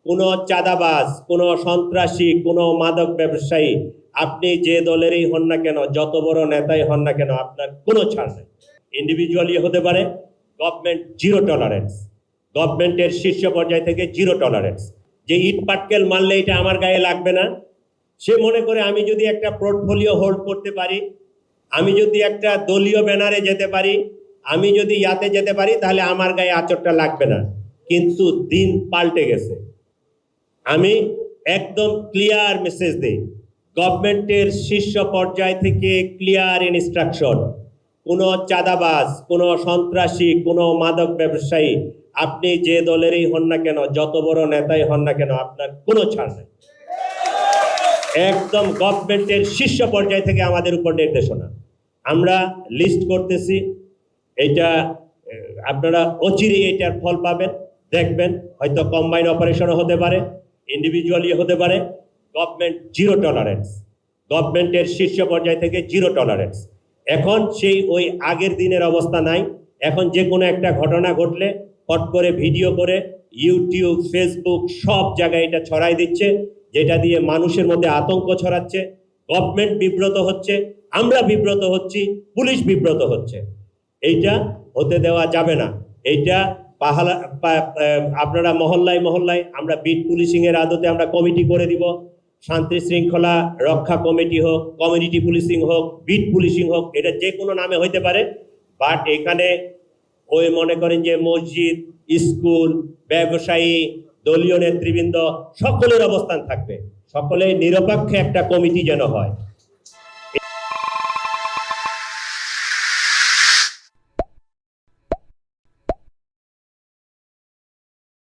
কোনো চাঁদাবাজ, কোনো সন্ত্রাসী, কোনো মাদক ব্যবসায়ী, আপনি যে দলেরই হন না কেন, যত বড় নেতাই হন না কেন, আপনার কোনো ছাড় নেই। ইন্ডিভিজুয়ালি হতে পারে, গভর্নমেন্ট জিরো টলারেন্স, গভর্নমেন্টের শীর্ষ পর্যায় থেকে জিরো টলারেন্স। যে ইট পাটকেল মারলে এটা আমার গায়ে লাগবে না, সে মনে করে আমি যদি একটা পোর্টফোলিও হোল্ড করতে পারি, আমি যদি একটা দলীয় ব্যানারে যেতে পারি, আমি যদি ইয়াতে যেতে পারি, তাহলে আমার গায়ে আঁচড়টা লাগবে না। কিন্তু দিন পাল্টে গেছে। আমি একদম ক্লিয়ার মেসেজ দিই, গভর্নমেন্টের শীর্ষ পর্যায় থেকে ক্লিয়ার ইনস্ট্রাকশন, কোনো চাঁদাবাজ, কোনো সন্ত্রাসী, কোনো মাদক ব্যবসায়ী, আপনি যে দলেরই হন না কেন, যত বড় নেতাই হন না কেন, আপনার কোনো ছাড় নেই। একদম গভর্নমেন্টের শীর্ষ পর্যায় থেকে আমাদের উপর নির্দেশনা। আমরা লিস্ট করতেছি, এটা আপনারা অচিরেই এটার ফল পাবেন, দেখবেন। হয়তো কম্বাইন অপারেশনও হতে পারে, ইন্ডিভিজুয়ালি হতে পারে। গভর্নমেন্ট জিরো টলারেন্স, গভর্নমেন্টের শীর্ষ পর্যায় থেকে জিরো টলারেন্স। এখন সেই ওই আগের দিনের অবস্থা নাই। এখন যে কোনো একটা ঘটনা ঘটলে ফট করে ভিডিও করে ইউটিউব, ফেসবুক সব জায়গায় এটা ছড়াই দিচ্ছে, যেটা দিয়ে মানুষের মধ্যে আতঙ্ক ছড়াচ্ছে। গভর্নমেন্ট বিব্রত হচ্ছে, আমরা বিব্রত হচ্ছি, পুলিশ বিব্রত হচ্ছে। এইটা হতে দেওয়া যাবে না। এইটা আপনারা মহল্লায় মহল্লায়, আমরা বিট পুলিশিং এর আদতে আমরা কমিটি করে দিব। শান্তি শৃঙ্খলা রক্ষা কমিটি হোক, কমিউনিটি পুলিশিং হোক, বিট পুলিশিং হোক, এটা যে কোনো নামে হইতে পারে। বাট এখানে ওই মনে করেন যে মসজিদ, স্কুল, ব্যবসায়ী, দলীয় নেতৃবৃন্দ সকলের অবস্থান থাকবে। সকলে নিরপেক্ষ একটা কমিটি যেন হয়।